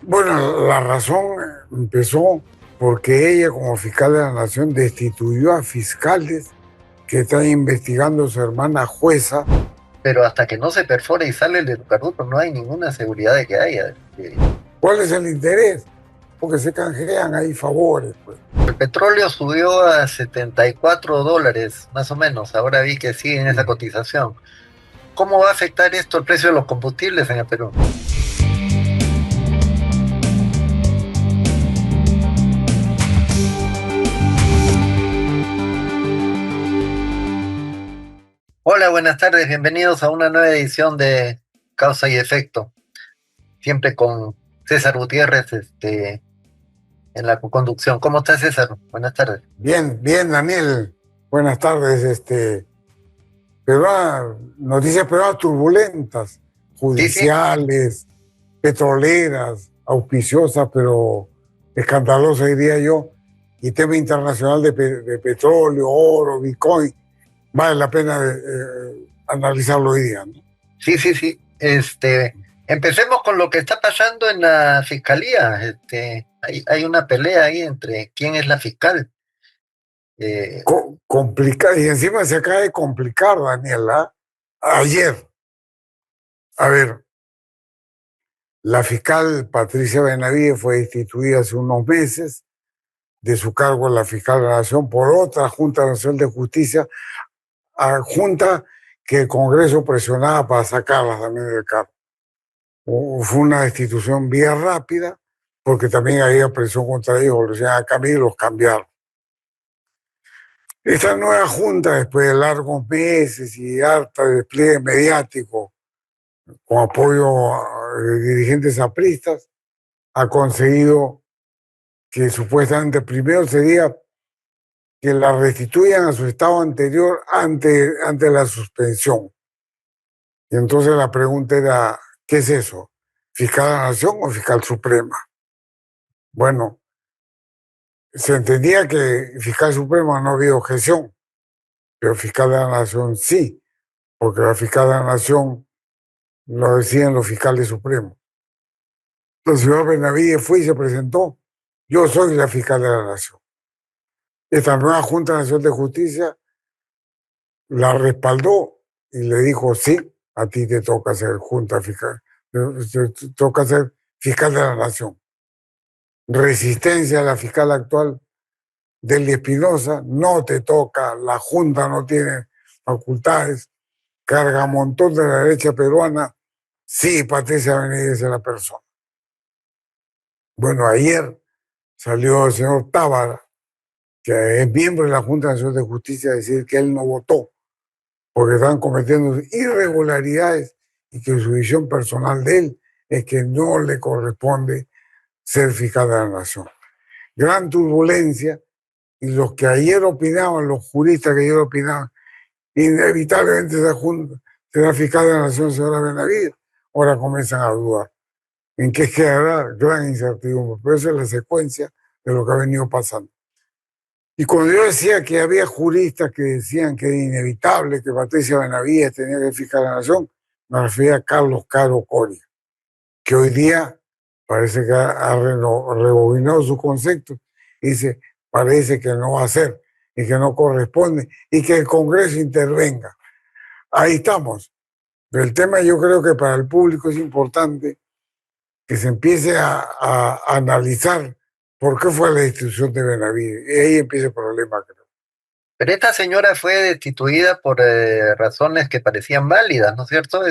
Bueno, la razón empezó porque ella, como fiscal de la Nación, destituyó a fiscales que están investigando a su hermana jueza. Pero hasta que no se perfora y sale el hidrocarburo no hay ninguna seguridad de que haya. ¿Cuál es el interés? Porque se canjean ahí favores, pues. El petróleo subió a $74, más o menos. Ahora vi que sigue en esa cotización. ¿Cómo va a afectar esto el precio de los combustibles en el Perú? Hola, buenas tardes. Bienvenidos a una nueva edición de Causa y Efecto. Siempre con César Gutiérrez, en la conducción. ¿Cómo está, César? Buenas tardes. Bien, bien, Daniel. Buenas tardes. Noticias peruanas turbulentas, Sí, sí. judiciales, petroleras, auspiciosas, pero escandalosas, diría yo, y tema internacional de petróleo, oro, Bitcoin. Vale la pena analizarlo hoy día, ¿no? Sí, sí, sí. Empecemos con lo que está pasando en la fiscalía. Hay una pelea ahí entre quién es la fiscal. Eh, Y encima se acaba de complicar, Daniela. Ayer, a ver, la fiscal Patricia Benavides fue destituida hace unos meses de su cargo en la fiscal de la Nación por otra Junta Nacional de Justicia, junta que el Congreso presionaba para sacarla también del cargo. Fue una destitución vía rápida, porque también había presión contra ellos, los iban a cambiar y los cambiaron. Esta nueva junta, después de largos meses y harta despliegue mediático, con apoyo de dirigentes apristas, ha conseguido que supuestamente primero sería que la restituyan a su estado anterior ante la suspensión. Y entonces la pregunta era, ¿qué es eso? ¿Fiscal de la Nación o fiscal suprema? Bueno, se entendía que fiscal suprema no había objeción, pero fiscal de la Nación sí, porque la fiscal de la Nación lo decían los fiscales supremos. El señor Benavides fue y se presentó. Yo soy la fiscal de la Nación. Esta nueva Junta Nacional de Justicia la respaldó y le dijo, sí, a ti te toca ser Junta Fiscal, te toca ser fiscal de la Nación. Resistencia a la fiscal actual, Delia Espinosa, no te toca, la Junta no tiene facultades, carga un montón de la derecha peruana, sí, Patricia Benavides es la persona. Bueno, ayer salió el señor Tábara, que es miembro de la Junta Nacional de Justicia, a decir que él no votó porque están cometiendo irregularidades y que su visión personal de él es que no le corresponde ser fiscal de la Nación. Gran turbulencia, y los que ayer opinaban, los juristas que ayer opinaban, inevitablemente esa Junta será fiscal de la Nación, señora Benavides, ahora comienzan a dudar. ¿En qué quedará? Gran incertidumbre, pero esa es la secuencia de lo que ha venido pasando. Y cuando yo decía que había juristas que decían que era inevitable que Patricia Benavides tenía que fijar la nación, me refería a Carlos Caro Coria, que hoy día parece que ha rebobinado su concepto y dice, parece que no va a ser y que no corresponde y que el Congreso intervenga. Ahí estamos. Pero el tema yo creo que para el público es importante que se empiece a analizar por qué fue la destitución de Benavides. Y ahí empieza el problema, creo. pero esta señora fue destituida por razones que parecían válidas, ¿no es cierto?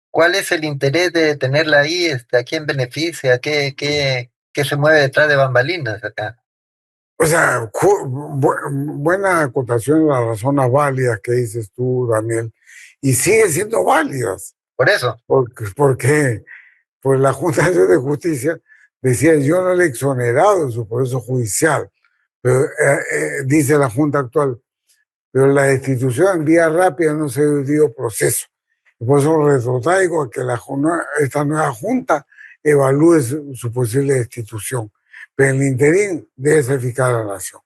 ¿Cuál es el interés de tenerla ahí? ¿A quién beneficia? ¿Qué se mueve detrás de bambalinas acá? O sea, buena acotación, las razones válidas que dices tú, Daniel, y sigue siendo válidas, Por eso. porque pues la Junta Nacional de Justicia decía, yo no le he exonerado en su proceso judicial, pero dice la Junta actual, pero la destitución en vía rápida no se dio proceso. Y por eso retrotraigo a que esta nueva Junta evalúe su posible destitución. Pero en el interín debe ser fiscal de la Nación.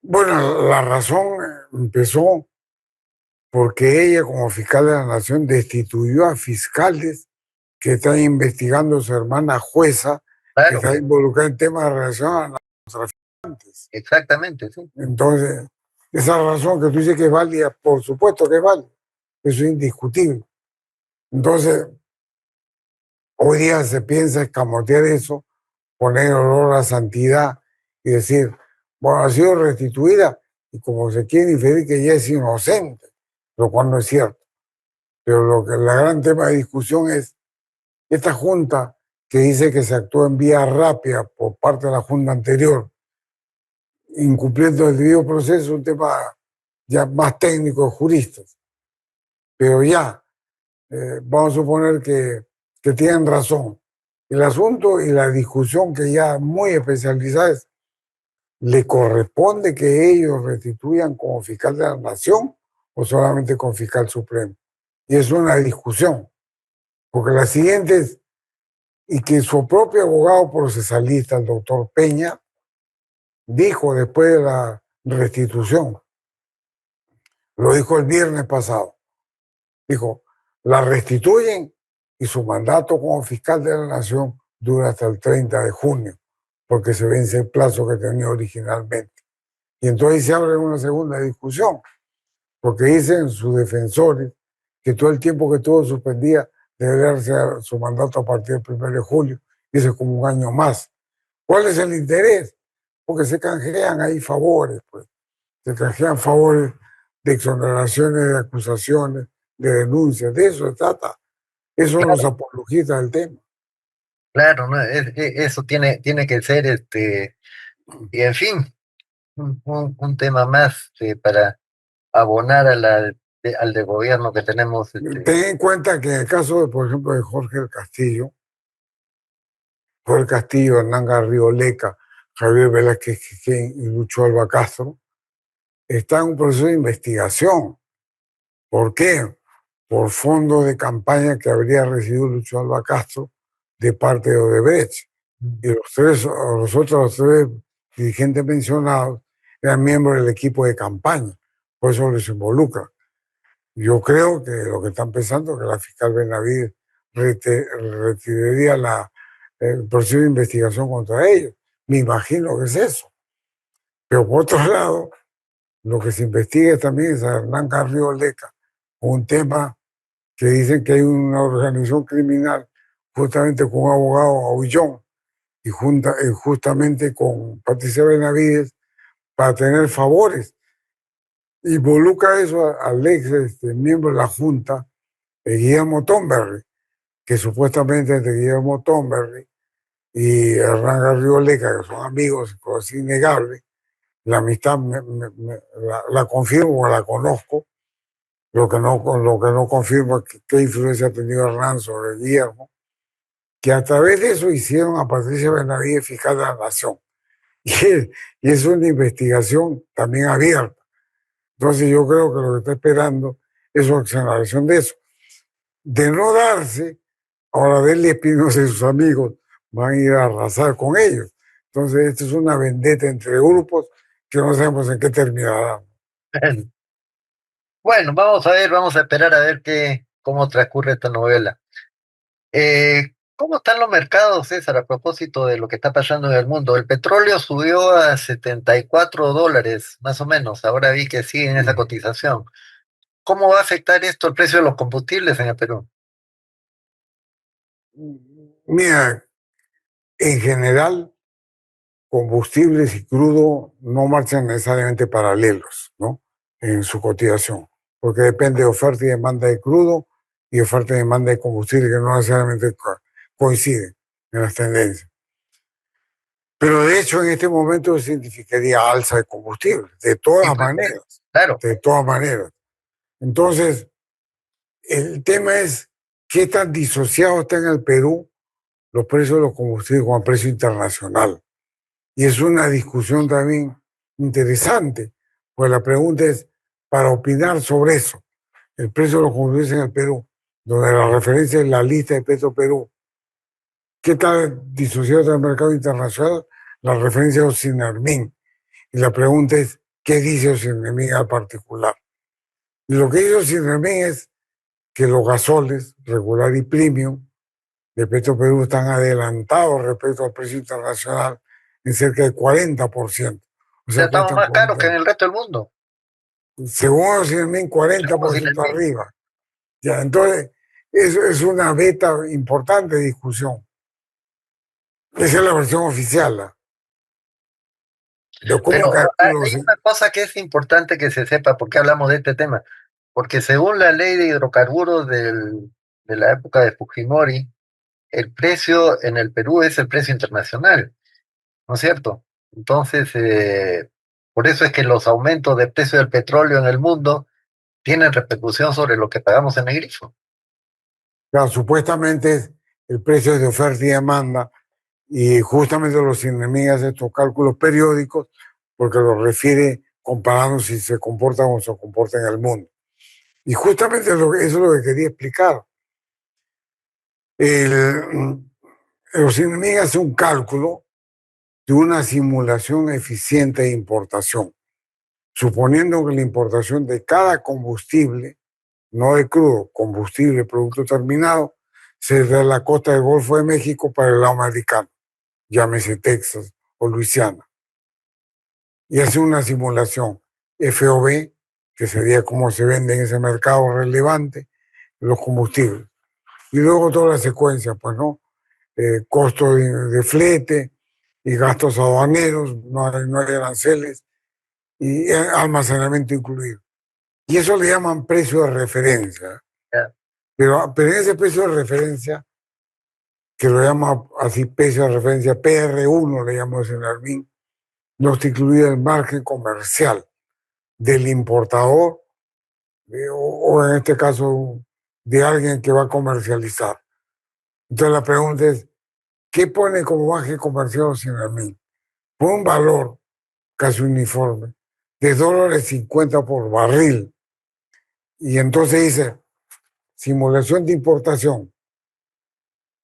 Bueno, la razón empezó porque ella, como fiscal de la Nación, destituyó a fiscales que está investigando a su hermana jueza, que Claro, está involucrada en temas de relación a narcotraficantes. exactamente, sí. Entonces, esa razón que tú dices que es válida, por supuesto que es válida, eso es indiscutible. Entonces, hoy día se piensa escamotear eso, poner olor a santidad y decir, bueno, ha sido restituida y como se quiere inferir que ella es inocente, lo cual no es cierto. Pero lo que la gran tema de discusión es esta junta que dice que se actuó en vía rápida por parte de la junta anterior, incumpliendo el debido proceso, un tema ya más técnico de juristas. Pero ya, vamos a suponer que tienen razón. El asunto y la discusión que ya muy especializada es, ¿le corresponde que ellos restituyan como fiscal de la nación o solamente con fiscal supremo? Y es una discusión, porque la siguiente es, y que su propio abogado procesalista, el doctor Peña, dijo después de la restitución, lo dijo el viernes pasado, dijo, la restituyen y su mandato como fiscal de la nación dura hasta el 30 de junio, porque se vence el plazo que tenía originalmente. Y entonces se abre una segunda discusión, porque dicen sus defensores que todo el tiempo que estuvo suspendida debería darse su mandato a partir del 1 de julio, dice como un año más. ¿Cuál es el interés? Porque se canjean ahí favores, pues. Se canjean favores de exoneraciones, de acusaciones, de denuncias, de eso se trata. Esos son los apologistas del tema. Claro, ¿no? Eso tiene que ser, y en fin, un tema más para abonar al de gobierno que tenemos. Ten en cuenta que en el caso, de, por ejemplo, de Jorge Castillo, Hernán Garrido Leca, Javier Velázquez Quiquén y Lucho Alba Castro, está en un proceso de investigación. ¿Por qué? Por fondos de campaña que habría recibido Lucho Alba Castro de parte de Odebrecht. Y los otros tres dirigentes mencionados eran miembros del equipo de campaña, por eso les involucra. Yo creo que lo que están pensando es que la fiscal Benavides retiraría el proceso de investigación contra ellos. Me imagino que es eso. Pero por otro lado, lo que se investiga también es a Hernán Carrillo Leca, un tema que dicen que hay una organización criminal justamente con un abogado Aullón y justamente con Patricia Benavides para tener favores. Involucra eso al ex miembro de la Junta, Guillermo Thornberry, que supuestamente entre Guillermo Thornberry y Hernán Garrido Leca, que son amigos, cosa innegable, la amistad la confirmo o la conozco, lo que no confirma qué influencia ha tenido Hernán sobre Guillermo, que a través de eso hicieron a Patricia Benavides fiscal de la Nación. Y es una investigación también abierta. Entonces yo creo que lo que está esperando es una acceleración de eso. De no darse, ahora Delia Espinosa y sus amigos van a ir a arrasar con ellos. Entonces esto es una vendetta entre grupos que no sabemos en qué terminará. Bueno, vamos a ver, vamos a esperar a ver cómo transcurre esta novela. ¿Cómo están los mercados, César, a propósito de lo que está pasando en el mundo? El petróleo subió a $74, más o menos. Ahora vi que sigue en esa cotización. ¿Cómo va a afectar esto el precio de los combustibles en el Perú? Mira, en general, combustibles y crudo no marchan necesariamente paralelos, ¿no? En su cotización, porque depende de oferta y demanda de crudo y oferta y demanda de combustible que no necesariamente coinciden en las tendencias. Pero de hecho en este momento significaría alza de combustible, Sí, pues, claro. de todas maneras. Entonces, el tema es qué tan disociado está en el Perú los precios de los combustibles con el precio internacional. Y es una discusión también interesante, pues la pregunta es, para opinar sobre eso, el precio de los combustibles en el Perú, donde la referencia es la lista de Petro Perú, ¿qué tal disociado del mercado internacional? La referencia es Ocinermin. Y la pregunta es, ¿qué dice Ocinermin al particular? Y lo que dice Ocinermin es que los gasoles, regular y premium, de Petroperú están adelantados respecto al precio internacional en cerca de 40%. O Ya sea, estamos cuestan más caros 40, que en el resto del mundo. según los 100.000, Como si 40% arriba. Ya, entonces, eso es una beta importante de discusión. Esa es la versión oficial, de cómo Pero calculo. hay una cosa que es importante que se sepa, ¿por qué hablamos de este tema? Porque según la ley de hidrocarburos de la época de Fujimori, el precio en el Perú es el precio internacional, ¿no es cierto? Entonces, por eso es que los aumentos de precio del petróleo en el mundo tienen repercusión sobre lo que pagamos en el grifo. Claro, supuestamente es el precio de oferta y demanda, y justamente los enemigos de estos cálculos periódicos, porque los refiere comparando si se comporta o se comporta en el mundo. Y justamente eso es lo que quería explicar. Los enemigos hacen un cálculo de una simulación eficiente de importación, suponiendo que la importación de cada combustible, no de crudo, combustible, producto terminado, se da de la costa del Golfo de México para el lado americano, llámese Texas o Luisiana, y hace una simulación FOB, que sería como se vende en ese mercado relevante los combustibles. Y luego toda la secuencia, pues, ¿no? Costo de flete y gastos aduaneros, no hay aranceles y almacenamiento incluido. Y eso le llaman precio de referencia. Ya. Pero en ese precio de referencia, que lo llama así precio de referencia, PR1 le llamamos en Armin, no está incluido el margen comercial del importador o en este caso de alguien que va a comercializar. Entonces la pregunta es, ¿qué pone como margen comercial Sinarmin? Pone un valor casi uniforme de $50 por barril. Y entonces dice, simulación de importación,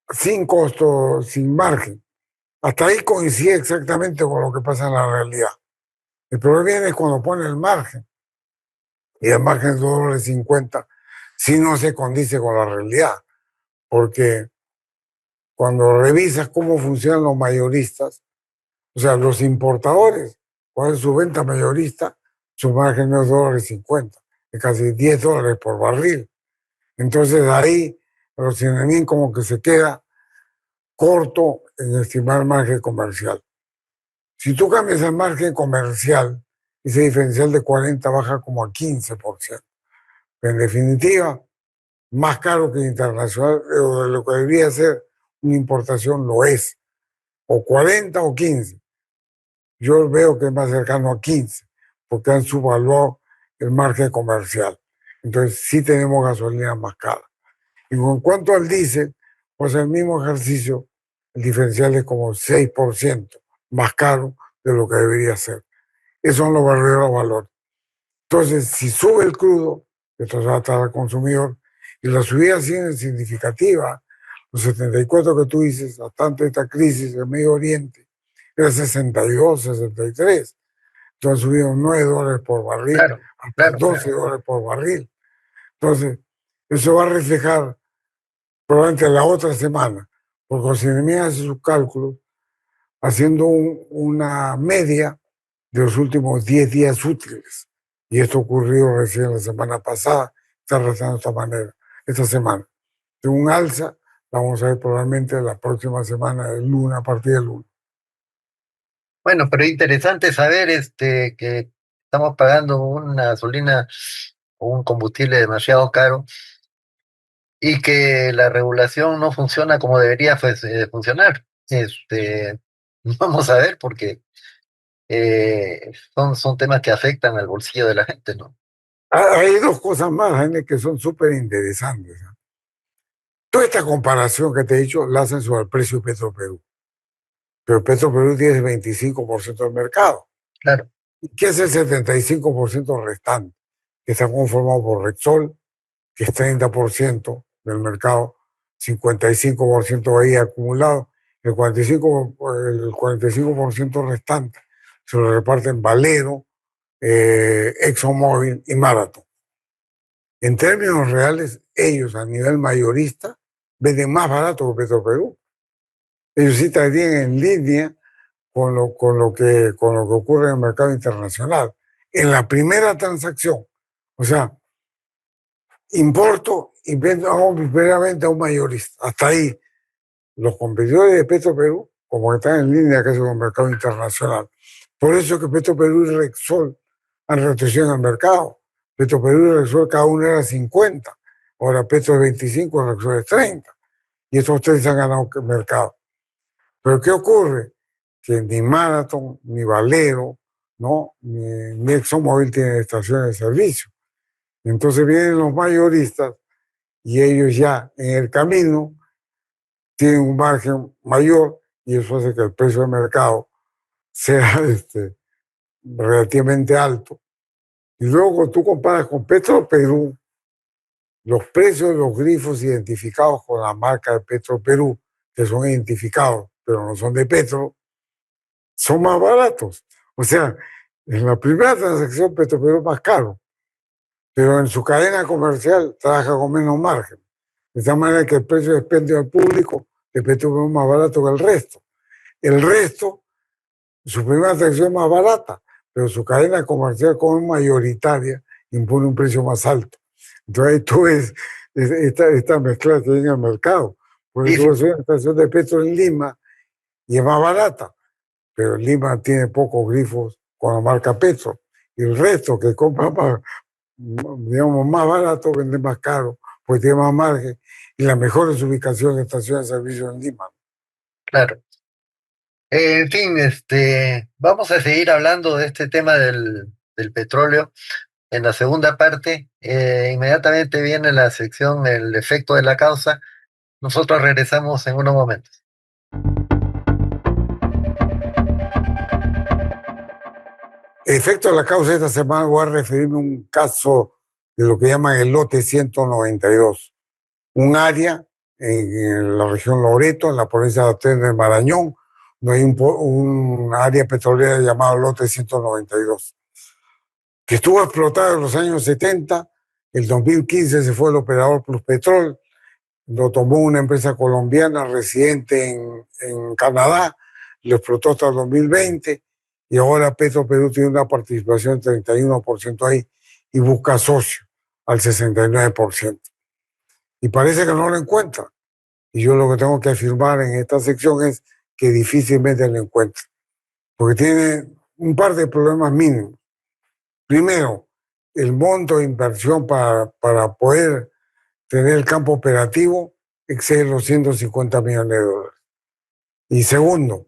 sin costo, sin margen. Hasta ahí coincide exactamente con lo que pasa en la realidad. El problema es cuando pone el margen, y el margen de $50, si no se condice con la realidad, porque cuando revisas cómo funcionan los mayoristas, o sea, los importadores, cuál es su venta mayorista, su margen no es $50, es casi $10 por barril. Entonces ahí los enemigos como que se queda corto en estimar el margen comercial. Si tú cambias el margen comercial, ese diferencial de 40 baja como a 15%. En definitiva, más caro que internacional, o de lo que debería ser una importación lo es, o 40 o 15. Yo veo que es más cercano a 15, porque han subvaluado el margen comercial. Entonces sí tenemos gasolina más cara. Y en cuanto al diésel, pues el mismo ejercicio, el diferencial es como 6% más caro de lo que debería ser. Esos son los verdaderos valores. Entonces, si sube el crudo, esto se va a estar al consumidor, y la subida sí es significativa, los 74 que tú dices, hasta antes de esta crisis en Medio Oriente, era 62, 63. Entonces subido $9 por barril, Claro, hasta claro, claro. $12 por barril. Entonces, eso va a reflejar probablemente la otra semana, porque Oceanía hace sus cálculos haciendo una media de los últimos 10 días útiles. Y esto ocurrió recién la semana pasada, está rezando de esta manera, esta semana. De un alza, vamos a ver probablemente la próxima semana, el lunes, a partir del lunes. Bueno, pero interesante saber que estamos pagando una gasolina o un combustible demasiado caro y que la regulación no funciona como debería pues, funcionar. Vamos a ver porque son temas que afectan al bolsillo de la gente, ¿no? Hay dos cosas más, Jaime, que son súper interesantes. Toda esta comparación que te he dicho la hacen sobre el precio de Petroperú. Pero Petroperú tiene el 25% del mercado. Claro, ¿Y qué es el 75% restante? Que está conformado por Repsol, que es 30% del mercado, 55% ahí acumulado, el 45% restante se lo reparten Valero, ExxonMobil y Marathon. En términos reales, ellos a nivel mayorista venden más barato que Petroperú. Ellos sí estarían en línea con lo que ocurre en el mercado internacional. En la primera transacción, o sea, importo y vendo primeramente a un mayorista. Hasta ahí, los competidores de Petroperú, como que están en línea casi con el mercado internacional. Por eso es que Petroperú y Rexol han retrocedido en el mercado. Petroperú y Rexol cada uno era 50, ahora Petro es 25, Rexol es 30. Y estos tres han ganado el mercado. Pero ¿qué ocurre? Que ni Marathon, ni Valero, ¿no? ni ExxonMobil tienen estaciones de servicio. Entonces vienen los mayoristas y ellos ya en el camino tienen un margen mayor y eso hace que el precio de mercado sea relativamente alto. Y luego tú comparas con Petroperú, los precios de los grifos identificados con la marca de Petroperú, que son identificados, pero no son de Petro, son más baratos. O sea, en la primera transacción Petroperú es más caro, pero en su cadena comercial trabaja con menos margen. De esta manera que el precio de expendio al público de Petroperú es más barato que el resto. El resto, su primera transacción es más barata, pero su cadena comercial como es mayoritaria impone un precio más alto. Entonces ahí tú ves esta mezcla que hay en el mercado. Por Sí, eso sí, es una estación de Petro en Lima y es más barata, pero Lima tiene pocos grifos con la marca Petro. Y el resto que compra más, digamos, más barato vende más caro, pues tiene más margen. Y la mejor es ubicación de estaciones de servicio en Lima. claro. En fin, vamos a seguir hablando de este tema del petróleo en la segunda parte. Inmediatamente viene la sección El efecto de la causa. Nosotros regresamos en unos momentos. Efecto de la causa de esta semana voy a referirme a un caso de lo que llaman el lote 192, un área en la región Loreto, en la provincia de Marañón, donde hay un área petrolera llamado lote 192, que estuvo explotada en los años 70. El 2015 se fue el operador Pluspetrol, lo tomó una empresa colombiana residente en Canadá, lo explotó hasta el 2020 y ahora Petroperú tiene una participación del 31% ahí y busca socio al 69%. Y parece que no lo encuentra. Y yo lo que tengo que afirmar en esta sección es que difícilmente lo encuentra, porque tiene un par de problemas mínimos. Primero, el monto de inversión para poder tener el campo operativo excede los 150 millones de dólares. Y segundo,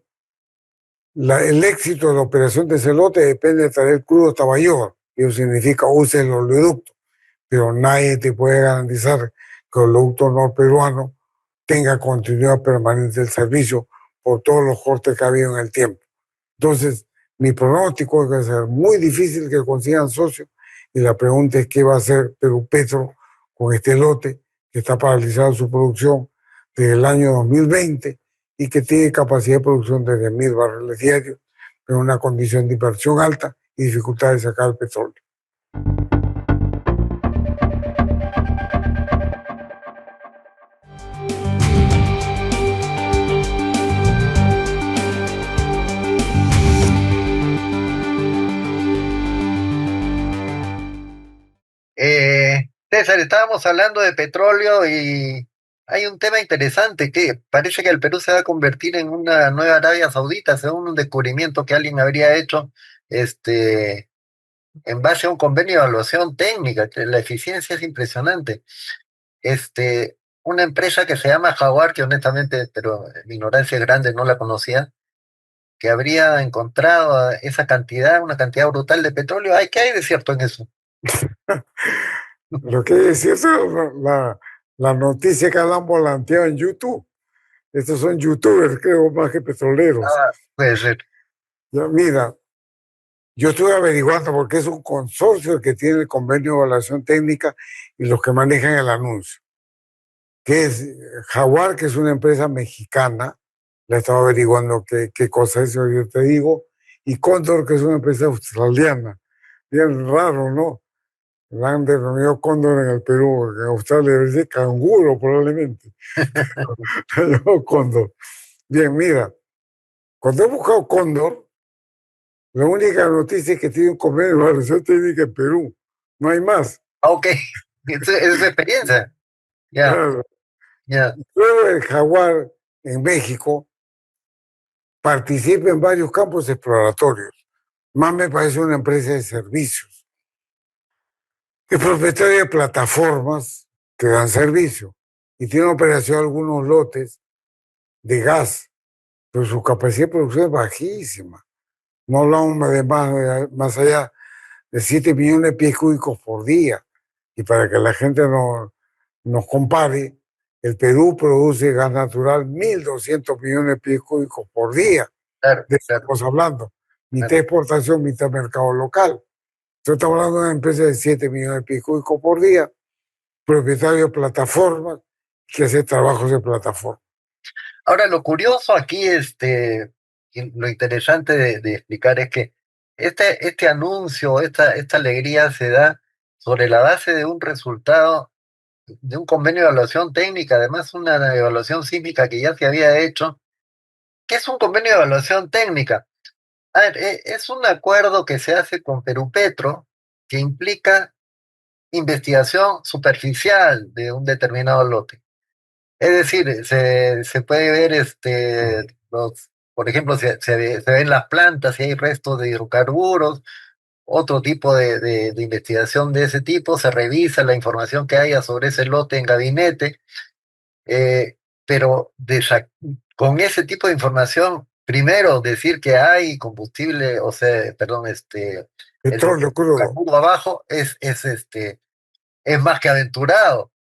el éxito de la operación de celote depende de traer crudo hasta Bayor. Eso significa use el oleoducto, pero nadie te puede garantizar que el oleoducto norperuano tenga continuidad permanente del servicio por todos los cortes que ha habido en el tiempo. Entonces, mi pronóstico es que va a ser muy difícil que consigan socios y la pregunta es qué va a hacer Perú Petro con este lote que está paralizado su producción desde el año 2020 y que tiene capacidad de producción de 10.000 barriles diarios, en una condición de inversión alta y dificultad de sacar el petróleo. César, estábamos hablando de petróleo y hay un tema interesante que parece que el Perú se va a convertir en una nueva Arabia Saudita, según un descubrimiento que alguien habría hecho, este, en base a un convenio de evaluación técnica, que la eficiencia es impresionante. Una empresa que se llama Jaguar, que honestamente, pero mi ignorancia es grande, no la conocía, que habría encontrado esa cantidad, una cantidad brutal de petróleo. Ay, ¿qué hay de cierto en eso? Lo que es cierto es la noticia que han volanteado en YouTube. Estos son youtubers, creo, más que petroleros. Ah, puede ser. Ya, mira, yo estuve averiguando porque es un consorcio el que tiene el convenio de evaluación técnica y los que manejan el anuncio, que es Jaguar, que es una empresa mexicana, la estaba averiguando qué cosa es eso, yo te digo, y Condor, que es una empresa australiana. Bien raro, ¿no? La han denominado cóndor en el Perú, en Australia debe ser canguro probablemente. Yo, cóndor. Bien, mira, cuando he buscado cóndor, la única noticia es que tiene un convenio de evaluación técnica en Perú. No hay más. Ah, ok, es su experiencia. Ya, Claro. ya, Luego el jaguar en México participa en varios campos exploratorios. Más me parece una empresa de servicios. Es propietaria de plataformas que dan servicio y tiene operación algunos lotes de gas, pero su capacidad de producción es bajísima. No hablamos de más allá de 7 millones de pies cúbicos por día. Y para que la gente nos compare, el Perú produce gas natural 1.200 millones de pies cúbicos por día. claro, De eso claro, estamos hablando. Mitad claro. exportación, mitad mercado local. Entonces estamos hablando de una empresa de 7 millones de pies cúbicos por día, propietario de plataformas, que hace trabajos de plataforma. Ahora, lo curioso aquí, y lo interesante de explicar es que este anuncio, esta alegría se da sobre la base de un resultado, de un convenio de evaluación técnica, además una evaluación sísmica que ya se había hecho. ¿Qué es un convenio de evaluación técnica? A ver, es un acuerdo que se hace con Perú Petro que implica investigación superficial de un determinado lote. Es decir, se puede ver, por ejemplo, se ven las plantas, si hay restos de hidrocarburos, otro tipo de investigación de ese tipo, se revisa la información que haya sobre ese lote en gabinete, eh, pero con ese tipo de información, primero decir que hay combustible, o sea, perdón, el Petróleo crudo. hidrocarburo abajo es más que aventurado.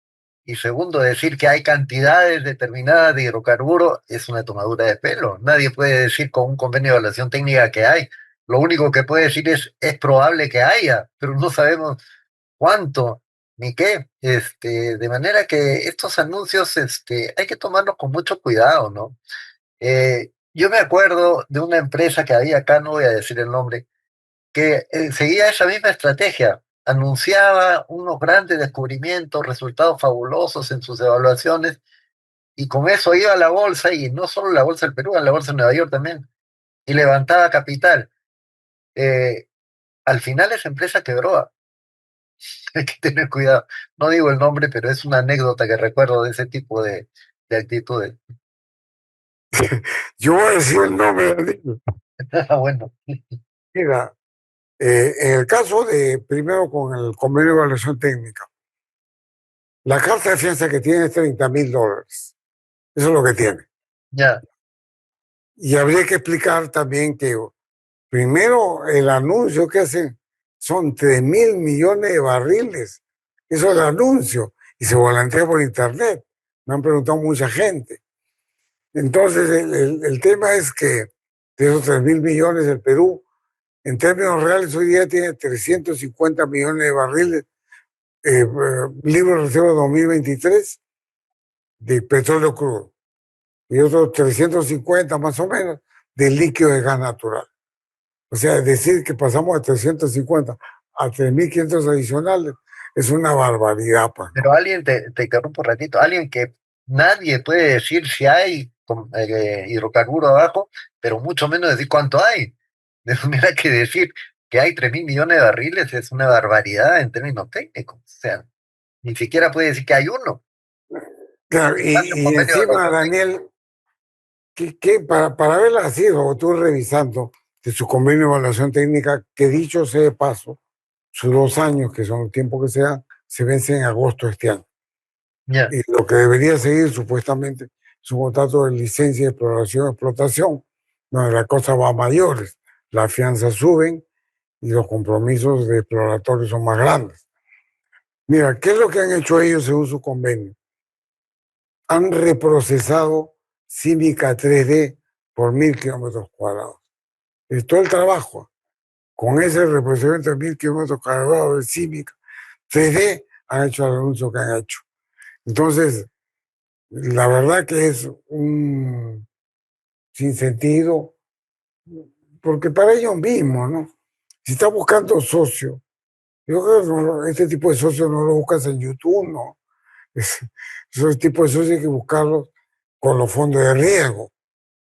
Y segundo, decir que hay cantidades determinadas de hidrocarburos es una tomadura de pelo. Nadie puede decir con un convenio de evaluación técnica que hay. Lo único que puede decir es probable que haya, pero no sabemos cuánto ni qué. De manera que estos anuncios, hay que tomarlos con mucho cuidado, ¿no? Yo me acuerdo de una empresa que había acá, no voy a decir el nombre, que seguía esa misma estrategia. Anunciaba unos grandes descubrimientos, resultados fabulosos en sus evaluaciones, y con eso iba a la bolsa, y no solo la bolsa del Perú, a la bolsa de Nueva York también, y levantaba capital. Eh, Al final esa empresa quebró. Hay que tener cuidado. No digo el nombre, pero es una anécdota que recuerdo de ese tipo de actitudes. Yo voy a decir el nombre. Ah, bueno, Mira, en el caso de, primero con el convenio de evaluación técnica, la carta de fianza que tiene es $30.000. Eso es lo que tiene. ya, Y habría que explicar también que primero el anuncio que hacen son 3.000 millones de barriles. Eso es el anuncio. Y se volantea por internet. Me han preguntado mucha gente. Entonces, el tema es que de esos 3.000 millones, el Perú, en términos reales, hoy día tiene 350 millones de barriles libres de reserva 2023 de petróleo crudo y otros 350 más o menos de líquido de gas natural. O sea, decir que pasamos de 350 a 3.500 adicionales es una barbaridad, pues, pero ¿no? alguien te interrumpo un ratito, alguien que nadie puede decir si hay hidrocarburo abajo, pero mucho menos decir cuánto hay. De manera que decir que hay 3.000 millones de barriles es una barbaridad en términos técnicos. O sea, ni siquiera puede decir que hay uno. Claro, Hace un y convenio de encima, evaluación técnica. Daniel, para verla así, como estuve revisando de su convenio de evaluación técnica, que dicho sea de paso, sus 2 años, que son el tiempo que sea, se vence en agosto de este año. Ya, Y lo que debería seguir supuestamente es un contrato de licencia de exploración y explotación, donde la cosa va a mayores, las fianzas suben y los compromisos de exploratorios son más grandes. Mira, ¿qué es lo que han hecho ellos según su convenio? Han reprocesado Cívica 3D por 1.000 kilómetros cuadrados. Es todo el trabajo. Con ese reprocesamiento de 1.000 kilómetros cuadrados de Cívica 3D han hecho el anuncio que han hecho. Entonces, la verdad que es un sinsentido, porque para ellos mismos, ¿no? Si está buscando socio Yo creo que este tipo de socios no lo buscas en YouTube, ¿no? Es- Esos tipos de socios hay que buscarlos con los fondos de riesgo.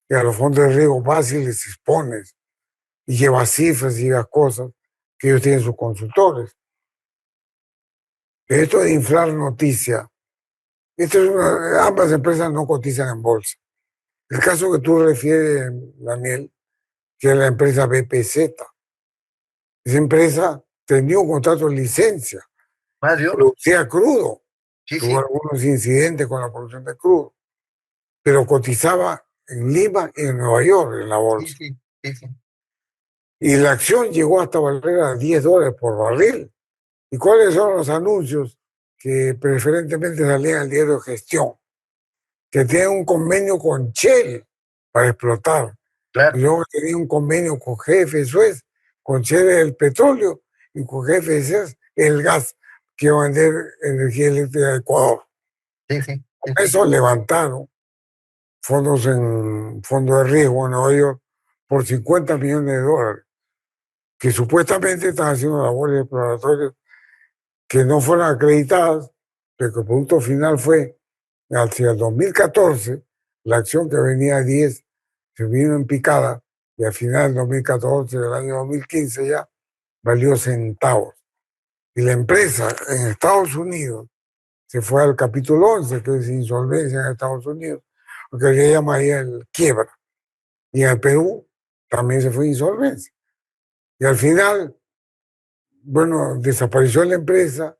Y a los fondos de riesgo vas y les expones y llevas cifras y llevas cosas que ellos tienen sus consultores. Esto de inflar noticias, ambas empresas no cotizan en bolsa. El caso que tú refieres, Daniel, que es la empresa BPZ, esa empresa tenía un contrato de licencia, Más de uno. producía crudo, Sí, tuvo sí, algunos incidentes con la producción de crudo, pero cotizaba en Lima y en Nueva York en la sí, bolsa. sí, sí, sí. Y la acción llegó hasta valer a $10 por barril. ¿Y cuáles son los anuncios que preferentemente salían al diario de Gestión? Que tienen un convenio con Shell para explotar. Y Claro, luego tenía un convenio con GF Suez, con Shell el petróleo y con GF Suez el gas que iba a vender energía eléctrica a Ecuador. sí, sí, Con sí, sí. eso levantaron fondos de riesgo en Nueva York por $50 millones, que supuestamente están haciendo labores exploratorias que no fueron acreditadas, pero que el producto final fue, hacia el 2014, la acción que venía a 10 se vino en picada y al final del 2014, del año 2015 ya, valió centavos. Y la empresa en Estados Unidos se fue al capítulo 11, que es insolvencia en Estados Unidos, lo que le llamaría el quiebra. Y en el Perú también se fue insolvencia. Y al final, bueno, desapareció la empresa,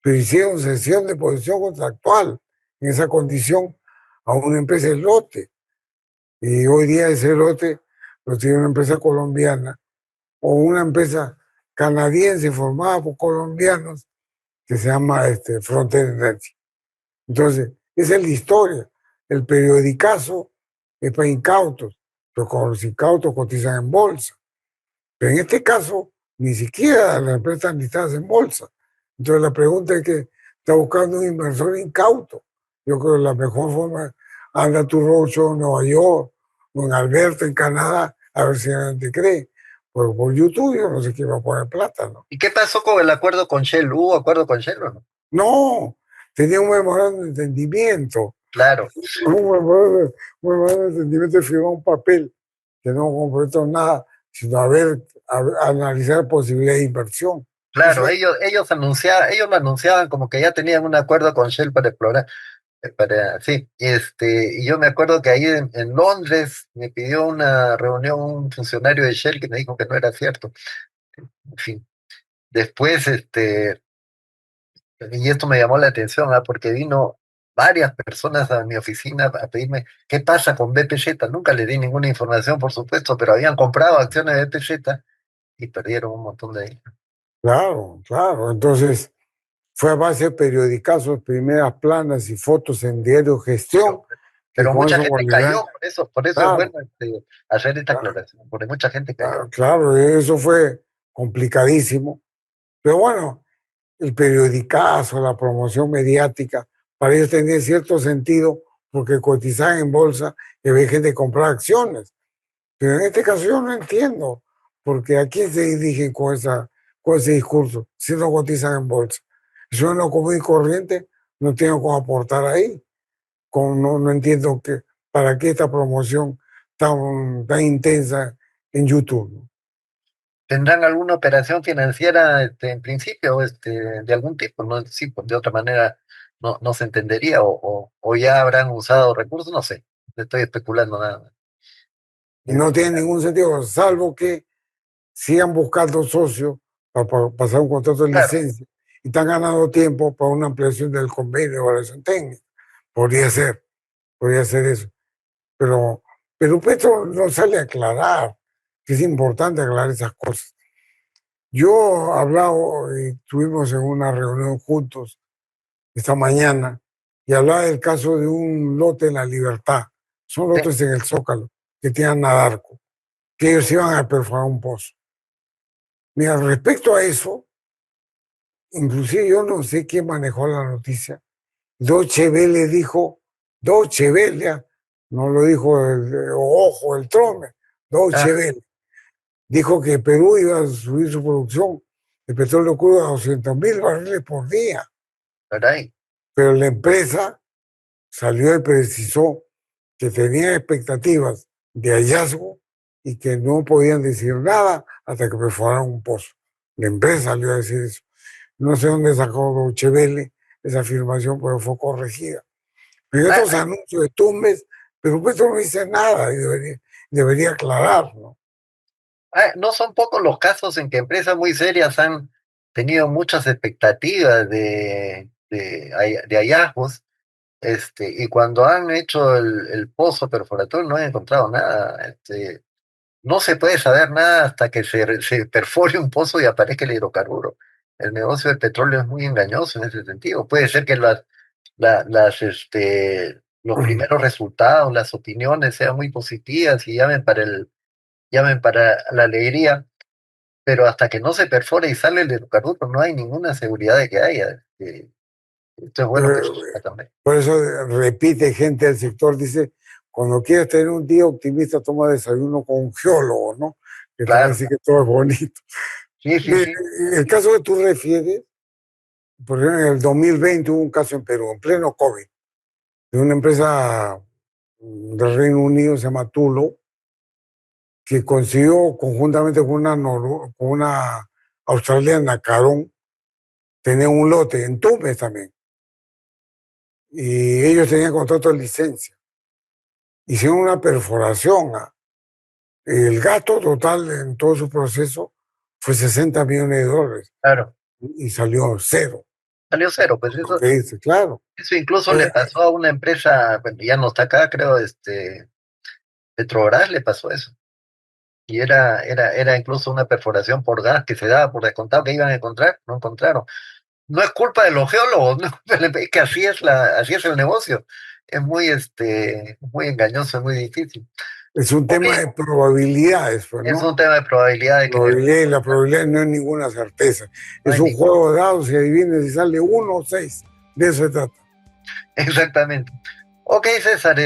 pero hicieron cesión de posición contractual en esa condición a una empresa de lote. Y hoy día ese lote lo tiene una empresa colombiana o una empresa canadiense formada por colombianos que se llama Frontier Energy. Entonces, esa es la historia. El periodicazo es para incautos, pero con los incautos cotizan en bolsa. Pero en este caso, ni siquiera las empresas están listadas en bolsa. Entonces la pregunta es que está buscando un inversor incauto. Yo creo que la mejor forma es anda tu roadshow en Nueva York o en Alberta, en Canadá, a ver si alguien te cree. Pero por YouTube yo no sé quién va a poner plata, ¿no? ¿Y qué pasó con el acuerdo con Shell? ¿Hubo acuerdo con Shell o no? No, tenía un memorando de entendimiento. Claro, Un memorando de entendimiento y firmó un papel que no completó nada, sino analizar posibilidad de inversión. Eso claro, es. ellos lo anunciaban como que ya tenían un acuerdo con Shell para explorar, sí, y yo me acuerdo que ahí en Londres me pidió una reunión un funcionario de Shell que me dijo que no era cierto. En fin, después, y esto me llamó la atención, porque vino varias personas a mi oficina a pedirme qué pasa con BPZ. Nunca le di ninguna información, por supuesto, pero habían comprado acciones de BPZ y perdieron un montón de dinero. Claro, claro. Entonces, fue a base de periodicazos, primeras planas y fotos en diario Gestión, Pero, que pero con mucha eso gente validaron. cayó, por eso es bueno Claro, hacer esta claro, aclaración, porque mucha gente cayó. claro, eso fue complicadísimo. Pero bueno, el periodicazo, la promoción mediática, para ellos tenía cierto sentido porque cotizaban en bolsa y había gente que compraba acciones. Pero en este caso yo no entiendo, porque ¿a quién se dirigen con ese discurso si no cotizan en bolsa? Si uno común y corriente, no tengo cómo aportar ahí. No entiendo para qué esta promoción tan intensa en YouTube, ¿no? ¿Tendrán alguna operación financiera, en principio, de algún tipo? No, sí, pues de otra manera no se entendería, o ya habrán usado recursos, no sé, estoy especulando nada más. Y no Este, tiene ningún sentido, salvo que sigan buscando socios para pasar un contrato de claro, licencia y están ganando tiempo para una ampliación del convenio de evaluación técnica. Podría ser, podría ser eso. Pero, pero Petro no sale a aclarar, que es importante aclarar esas cosas. Yo hablaba y estuvimos en una reunión juntos esta mañana y hablaba del caso de un lote en La Libertad. Son sí, lotes en el Zócalo que tienen Nadarco, que ellos iban a perforar un pozo. Mira, respecto a eso, inclusive yo no sé quién manejó la noticia. Deutsche Welle dijo, Deutsche Welle, no lo dijo ojo, el Trome, Deutsche ah, Welle, dijo que Perú iba a subir su producción el petróleo crudo a 200.000 barriles por día. Caray. Pero la empresa salió y precisó que tenía expectativas de hallazgo y que no podían decir nada hasta que perforaran un pozo. La empresa salió a decir eso. No sé dónde sacó Deutsche Welle esa afirmación, pero fue corregida. Pero Ah, estos anuncios de Tumbes, pero Petro no dice nada y debería aclarar, ¿no? no son pocos los casos en que empresas muy serias han tenido muchas expectativas de hallazgos, y cuando han hecho el pozo perforatorio no han encontrado nada. No se puede saber nada hasta que se perfore un pozo y aparezca el hidrocarburo. El negocio del petróleo es muy engañoso en ese sentido. Puede ser que los primeros resultados, las opiniones sean muy positivas y llamen para la alegría, pero hasta que no se perfore y sale el hidrocarburo no hay ninguna seguridad de que haya. Esto es bueno que se sepa también. Por eso repite gente del sector, dice, cuando quieras tener un día optimista, toma desayuno con un geólogo, ¿no? Que te va a Claro, decir que todo es bonito. sí, sí, sí, El caso que tú refieres, por ejemplo, en el 2020 hubo un caso en Perú, en pleno COVID, de una empresa del Reino Unido, se llama Tulo, que consiguió conjuntamente con una australiana, Carón, tener un lote en Tumbes también. Y ellos tenían contrato de licencia. Hicieron una perforación. El gasto total en todo su proceso fue 60 millones de dólares claro. y salió cero. Salió cero, pues Lo que dice, claro. eso incluso le Eh, pasó a una empresa, bueno, ya no está acá, creo, Petrobras le pasó eso. Y era incluso una perforación por gas que se daba por descontado que iban a encontrar, no encontraron. No es culpa de los geólogos, no, es que así es el negocio. Es muy engañoso, es muy difícil. es un Ok, tema de probabilidades, pues, es ¿no? un tema de probabilidad de que en el Probabilidad y futuro la probabilidad no es ninguna certeza. no Es hay un ningún. juego de dados y adivines si sale uno o seis. De eso se trata. Exactamente. Ok, César,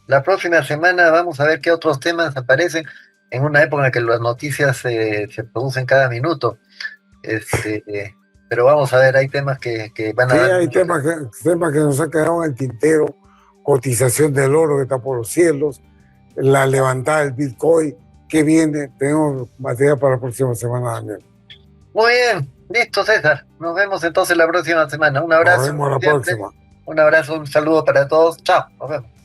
la próxima semana vamos a ver qué otros temas aparecen en una época en que las noticias se producen cada minuto. Pero vamos a ver, hay temas que van a Sí, dar hay mucho. temas que nos han quedado en el tintero, cotización del oro que está por los cielos, la levantada del Bitcoin, que viene, tenemos material para la próxima semana, Daniel. Muy bien, listo, César. Nos vemos entonces la próxima semana. Un Nos abrazo, vemos la siempre. próxima. Un abrazo, un saludo para todos. Chao, nos vemos.